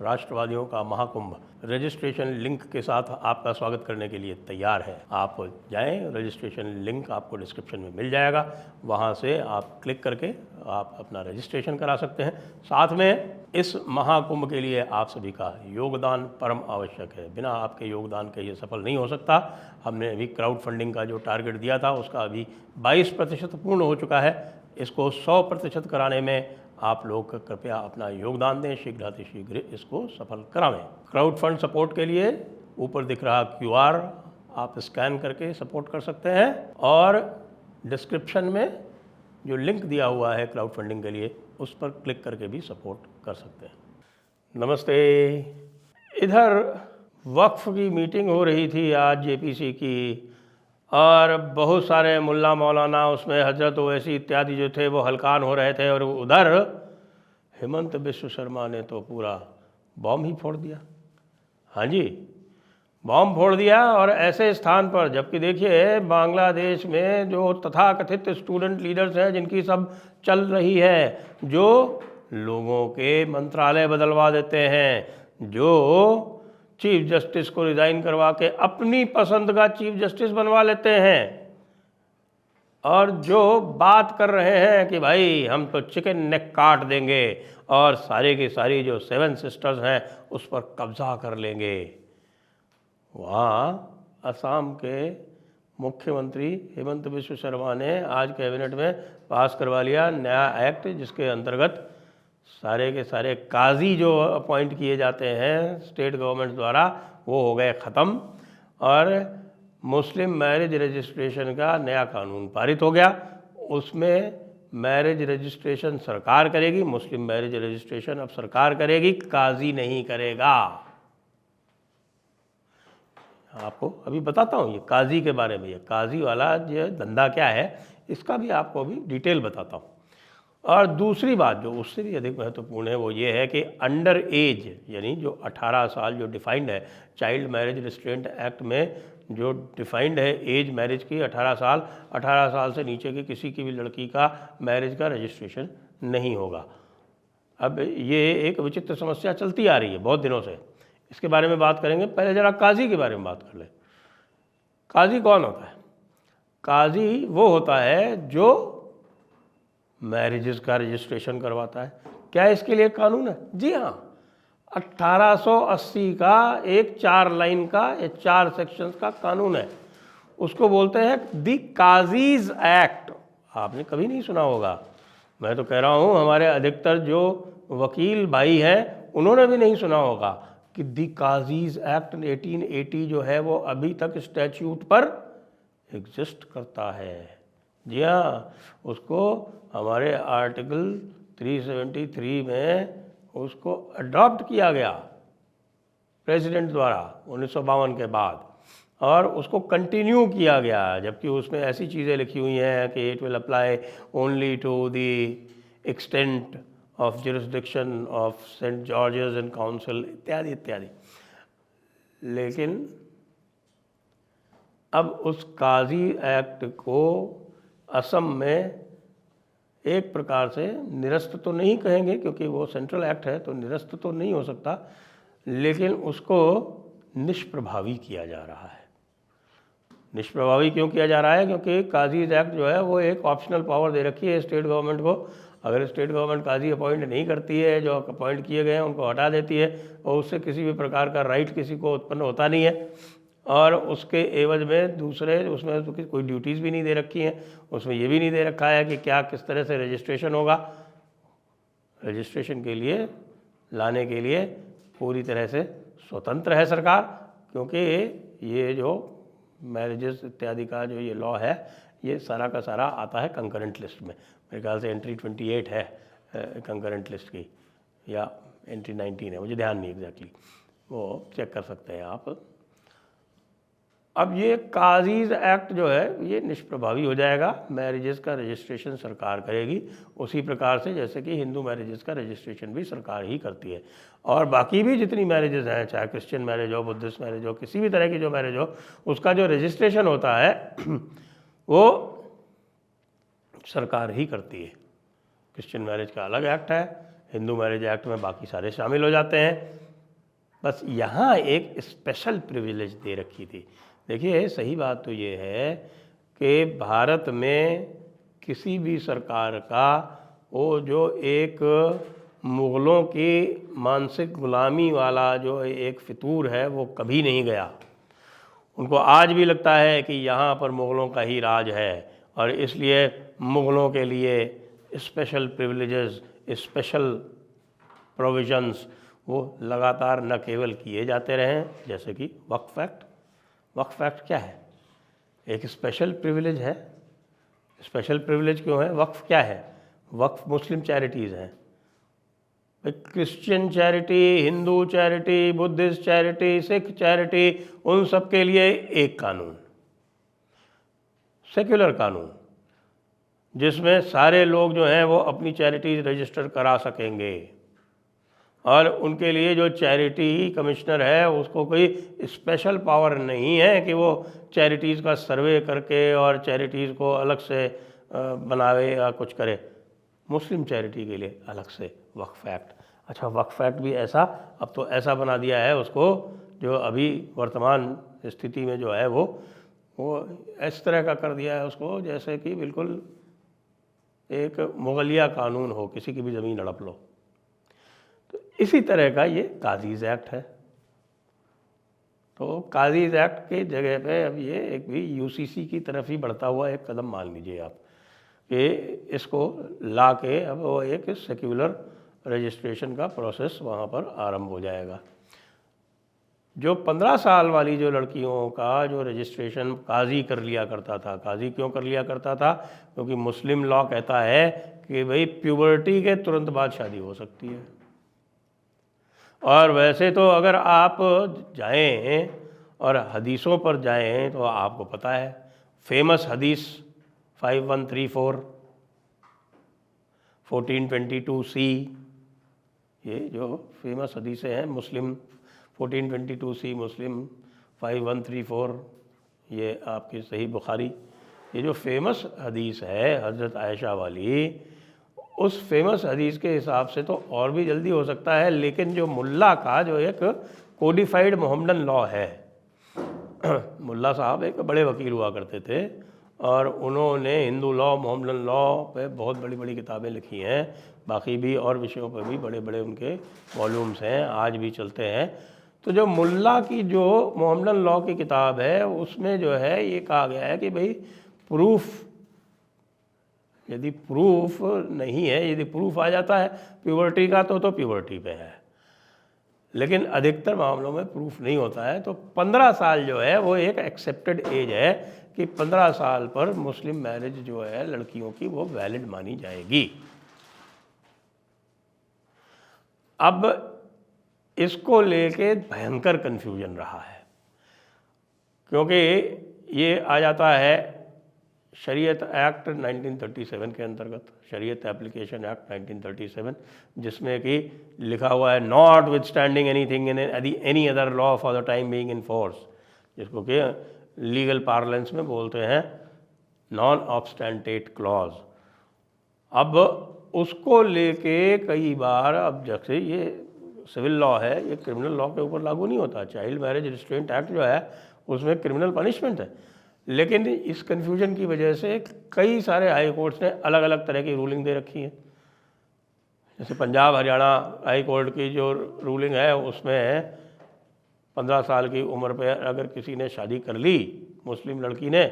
राष्ट्रवादियों का Mahakumbh registration link के साथ आपका स्वागत करने के लिए तैयार है। आप जाएं, रजिस्ट्रेशन लिंक आपको डिस्क्रिप्शन में मिल जाएगा, वहां से आप क्लिक करके आप अपना रजिस्ट्रेशन करा सकते हैं। साथ में इस महाकुंभ के लिए आप सभी का योगदान परम आवश्यक है। बिना आपके योगदान के ये सफल नहीं हो सकता। हमने अभी क्राउड फंडिंग का जो टारगेट दिया था उसका अभी 22% पूर्ण हो चुका है। इसको 100% कराने में आप लोग कृपया अपना योगदान दें, शीघ्रातिशीघ्र इसको सफल करावें। क्राउड फंड सपोर्ट के लिए ऊपर दिख रहा QR आप स्कैन करके सपोर्ट कर सकते हैं और डिस्क्रिप्शन में जो लिंक दिया हुआ है क्राउड फंडिंग के लिए उस पर क्लिक करके भी सपोर्ट कर सकते हैं। नमस्ते। इधर वक्फ की मीटिंग हो रही थी आज JPC की, और बहुत सारे मुल्ला मौलाना उसमें हजरत ओवैसी इत्यादि जो थे वो हलकान हो रहे थे, और उधर हेमंत बिश्व शर्मा ने तो पूरा बॉम्ब ही फोड़ दिया। हाँ जी, बॉम्ब फोड़ दिया, और ऐसे स्थान पर, जबकि देखिए बांग्लादेश में जो तथाकथित स्टूडेंट लीडर्स हैं जिनकी सब चल रही है, जो लोगों के मंत्रालय बदलवा देते हैं, जो चीफ जस्टिस को रिज़ाइन करवा के अपनी पसंद का चीफ जस्टिस बनवा लेते हैं, और जो बात कर रहे हैं कि भाई हम तो चिकन नेक काट देंगे और सारी की सारी जो 7 सिस्टर्स हैं उस पर कब्जा कर लेंगे। वहाँ असम के मुख्यमंत्री हेमंत बिश्व शर्मा ने आज कैबिनेट में पास करवा लिया नया एक्ट, जिसके अंतर्गत सारे के सारे काजी जो अपॉइंट किए जाते हैं स्टेट गवर्नमेंट द्वारा वो हो गए ख़त्म, और मुस्लिम मैरिज रजिस्ट्रेशन का नया कानून पारित हो गया। उसमें मैरिज रजिस्ट्रेशन सरकार करेगी, मुस्लिम मैरिज रजिस्ट्रेशन अब सरकार करेगी, काजी नहीं करेगा। आपको अभी बताता हूँ ये काजी के बारे में, ये काजी वाला जो धंधा क्या है इसका भी आपको अभी डिटेल बताता हूँ। और दूसरी बात जो उससे भी अधिक महत्वपूर्ण है वो ये है कि अंडर एज, यानी जो 18 साल जो डिफाइंड है चाइल्ड मैरिज रिस्ट्रेंट एक्ट में, जो डिफाइंड है एज मैरिज की 18 साल से नीचे की किसी की भी लड़की का मैरिज का रजिस्ट्रेशन नहीं होगा। अब ये एक विचित्र समस्या चलती आ रही है बहुत दिनों से, इसके बारे में बात करेंगे। पहले ज़रा काजी के बारे में बात कर लें। काजी कौन होता है? काजी वो होता है जो मैरिजेस का रजिस्ट्रेशन करवाता है। क्या इसके लिए कानून है? जी हाँ, 1880 का एक 4 लाइन का या 4 सेक्शंस का कानून है, उसको बोलते हैं दी काजीज एक्ट। आपने कभी नहीं सुना होगा, मैं तो कह रहा हूँ हमारे अधिकतर जो वकील भाई हैं उन्होंने भी नहीं सुना होगा कि दी काजीज एक्ट 1880 जो है वो अभी तक स्टैच्यूट पर एग्जिस्ट करता है। जी हाँ, उसको हमारे आर्टिकल 373 में उसको अडॉप्ट किया गया प्रेसिडेंट द्वारा 1952 के बाद, और उसको कंटिन्यू किया गया, जबकि उसमें ऐसी चीज़ें लिखी हुई हैं कि it will apply only to the extent of jurisdiction of Saint George's and council इत्यादि इत्यादि। लेकिन अब उस काजी एक्ट को असम में एक प्रकार से निरस्त तो नहीं कहेंगे क्योंकि वो सेंट्रल एक्ट है तो निरस्त तो नहीं हो सकता, लेकिन उसको निष्प्रभावी किया जा रहा है। निष्प्रभावी क्यों किया जा रहा है? क्योंकि काजीज एक्ट जो है वो एक ऑप्शनल पावर दे रखी है स्टेट गवर्नमेंट को। अगर स्टेट गवर्नमेंट काजी अपॉइंट नहीं करती है, जो अपॉइंट किए गए हैं उनको हटा देती है, और उससे किसी भी प्रकार का राइट किसी को उत्पन्न होता नहीं है, और उसके एवज में दूसरे उसमें तो कोई ड्यूटीज़ भी नहीं दे रखी हैं। उसमें ये भी नहीं दे रखा है कि क्या किस तरह से रजिस्ट्रेशन होगा। रजिस्ट्रेशन के लिए लाने के लिए पूरी तरह से स्वतंत्र है सरकार, क्योंकि ये जो मैरिजेस इत्यादि का जो ये लॉ है ये सारा का सारा आता है कंकरेंट लिस्ट में। मेरे ख्याल से एंट्री 28 है कंकरेंट लिस्ट की, या एंट्री 19 है, मुझे ध्यान नहीं एग्जैक्टली, वो चेक कर सकते हैं आप। अब ये काजीज एक्ट जो है ये निष्प्रभावी हो जाएगा, मैरिजेस का रजिस्ट्रेशन सरकार करेगी, उसी प्रकार से जैसे कि हिंदू मैरिजेस का रजिस्ट्रेशन भी सरकार ही करती है। और बाकी भी जितनी मैरिजेस हैं, चाहे क्रिश्चियन मैरिज हो, बुद्धिस्ट मैरिज हो, किसी भी तरह की जो मैरिज हो, उसका जो रजिस्ट्रेशन होता है वो सरकार ही करती है। क्रिश्चियन मैरिज का अलग एक्ट है, हिंदू मैरिज एक्ट में बाकी सारे शामिल हो जाते हैं। बस यहाँ एक स्पेशल प्रिविलेज दे रखी थी। देखिए सही बात तो ये है कि भारत में किसी भी सरकार का वो जो एक मुग़लों की मानसिक ग़ुलामी वाला जो एक फितूर है वो कभी नहीं गया। उनको आज भी लगता है कि यहाँ पर मुग़लों का ही राज है और इसलिए मुग़लों के लिए स्पेशल प्रिविलेजेस, स्पेशल प्रोविजंस वो लगातार न केवल किए जाते रहे, जैसे कि वक्फ एक्ट। वक्फ एक्ट क्या है? एक स्पेशल प्रिविलेज है। स्पेशल प्रिविलेज क्यों है? वक्फ क्या है? वक्फ मुस्लिम चैरिटीज़ हैं। Christian charity, Hindu charity, Buddhist charity, Sikh charity, उन सब के लिए एक कानून, सेक्युलर कानून, जिसमें सारे लोग जो हैं वो अपनी चैरिटीज़ रजिस्टर करा सकेंगे और उनके लिए जो चैरिटी कमिश्नर है उसको कोई स्पेशल पावर नहीं है कि वो चैरिटीज़ का सर्वे करके और चैरिटीज़ को अलग से बनावे या कुछ करे। मुस्लिम चैरिटी के लिए अलग से वक्फ एक्ट। अच्छा, वक्फ एक्ट भी ऐसा, अब तो ऐसा बना दिया है उसको, जो अभी वर्तमान स्थिति में जो है वो इस तरह का कर दिया है उसको जैसे कि बिल्कुल एक मुगलिया कानून हो, किसी की भी ज़मीन हड़प लो। तो इसी तरह का ये काजीज़ एक्ट है। तो काजीज़ एक्ट के जगह पे अब ये एक भी यूसीसी की तरफ ही बढ़ता हुआ एक कदम मान लीजिए आप, कि इसको ला के अब वो एक सेक्युलर रजिस्ट्रेशन का प्रोसेस वहाँ पर आरंभ हो जाएगा। जो 15 साल वाली जो लड़कियों का जो रजिस्ट्रेशन काजी कर लिया करता था, काजी क्यों कर लिया करता था? क्योंकि मुस्लिम लॉ कहता है कि भाई प्यूबर्टी के तुरंत बाद शादी हो सकती है। और वैसे तो अगर आप जाएं और हदीसों पर जाएं तो आपको पता है फेमस हदीस 5134 1422C, ये जो फेमस हदीसें हैं मुस्लिम 1422C, मुस्लिम 5134, ये आपकी सही बुखारी, ये जो फेमस हदीस है हज़रत आयशा वाली, उस फेमस हदीस के हिसाब से तो और भी जल्दी हो सकता है, लेकिन जो मुल्ला का जो एक कोडिफाइड मोहम्मदन लॉ है, मुल्ला साहब एक बड़े वकील हुआ करते थे और उन्होंने हिंदू लॉ, मोहम्मदन लॉ पे बहुत बड़ी बड़ी किताबें लिखी हैं, बाकी भी और विषयों पर भी बड़े बड़े उनके वॉल्यूम्स हैं, आज भी चलते हैं। तो जो मुल्ला की जो मोहम्मदन लॉ की किताब है उसमें जो है ये कहा गया है कि भाई प्रूफ, यदि प्रूफ नहीं है, यदि प्रूफ आ जाता है प्यूबर्टी का तो प्यूबर्टी पे है, लेकिन अधिकतर मामलों में प्रूफ नहीं होता है। तो 15 साल जो है वो एक एक्सेप्टेड एज है कि 15 साल पर मुस्लिम मैरिज जो है लड़कियों की वो वैलिड मानी जाएगी। अब इसको लेके भयंकर कन्फ्यूजन रहा है, क्योंकि ये आ जाता है शरीयत एक्ट 1937 के अंतर्गत, शरीयत एप्लीकेशन एक्ट 1937, जिसमें कि लिखा हुआ है not with standing anything in any other law for the time being in force, जिसको कि लीगल पार्लेंस में बोलते हैं नॉन ऑब्स्टेंटेट क्लॉज। अब उसको लेके कई बार, अब जैसे ये सिविल लॉ है, ये क्रिमिनल लॉ के ऊपर लागू नहीं होता। चाइल्ड मैरिज रिस्ट्रेंट एक्ट जो है उसमें क्रिमिनल पनिशमेंट है, लेकिन इस कन्फ्यूजन की वजह से कई सारे हाई कोर्ट्स ने अलग अलग तरह की रूलिंग दे रखी है। जैसे पंजाब हरियाणा हाई कोर्ट की जो रूलिंग है उसमें 15 साल की उम्र पे अगर किसी ने शादी कर ली मुस्लिम लड़की ने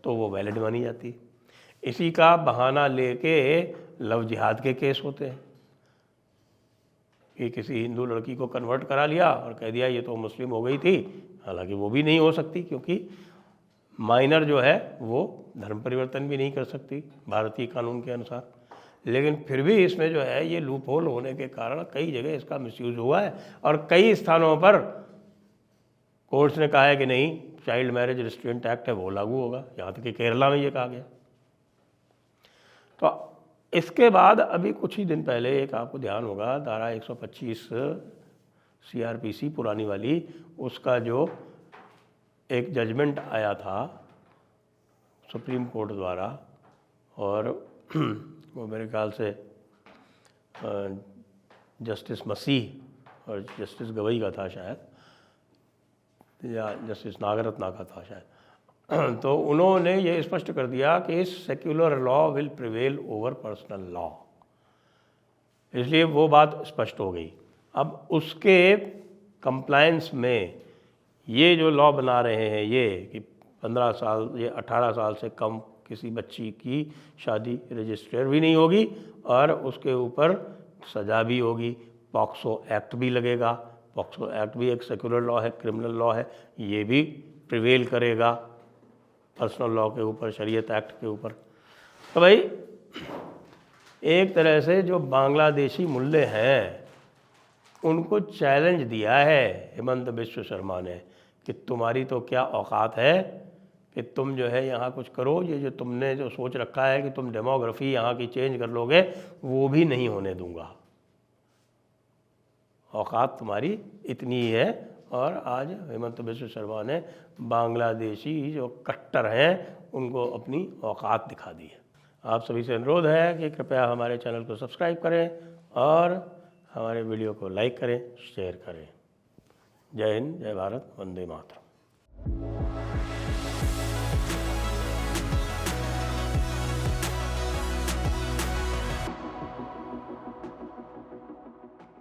तो वो वैलिड मानी जाती। इसी का बहाना लेके लव जिहाद के केस होते हैं कि किसी हिंदू लड़की को कन्वर्ट करा लिया और कह दिया ये तो मुस्लिम हो गई थी, हालांकि वो भी नहीं हो सकती क्योंकि माइनर जो है वो धर्म परिवर्तन भी नहीं कर सकती भारतीय कानून के अनुसार। लेकिन फिर भी इसमें जो है ये लूप होल होने के कारण कई जगह इसका मिसयूज हुआ है और कई स्थानों पर कोर्ट्स ने कहा है कि नहीं, चाइल्ड मैरिज रिस्ट्रेंट एक्ट है वो लागू होगा, यहाँ तक कि केरला में ये कहा गया। तो इसके बाद अभी कुछ ही दिन पहले एक आपको ध्यान होगा धारा 125 CRPC पुरानी वाली, उसका जो एक जजमेंट आया था सुप्रीम कोर्ट द्वारा, और वो मेरे ख्याल से जस्टिस मसीह और जस्टिस गवई का था शायद, या जस्टिस नागरत्ना का था शायद। तो उन्होंने ये स्पष्ट कर दिया कि secular law will prevail over personal law, इसलिए वो बात स्पष्ट हो गई। अब उसके कंप्लायंस में ये जो लॉ बना रहे हैं ये कि 15 साल या 18 साल से कम किसी बच्ची की शादी रजिस्टर भी नहीं होगी और उसके ऊपर सज़ा भी होगी, पॉक्सो एक्ट भी लगेगा। पॉक्सो एक्ट भी एक सेकुलर लॉ है, क्रिमिनल लॉ है, ये भी प्रिवेल करेगा पर्सनल लॉ के ऊपर, शरीयत एक्ट के ऊपर। तो भाई एक तरह से जो बांग्लादेशी मुल्ले हैं उनको चैलेंज दिया है हेमंत बिश्व शर्मा ने कि तुम्हारी तो क्या औकात है कि तुम जो है यहाँ कुछ करो, ये जो तुमने जो सोच रखा है कि तुम डेमोग्राफी यहाँ की चेंज कर लोगे वो भी नहीं होने दूंगा। औकात तुम्हारी इतनी ही है। और आज हेमंत बिश्व शर्मा ने बांग्लादेशी जो कट्टर हैं उनको अपनी औकात दिखा दी है। आप सभी से अनुरोध है कि कृपया हमारे चैनल को सब्सक्राइब करें और हमारे वीडियो को लाइक करें, शेयर करें। जय हिंद, जय भारत, वंदे मातरम।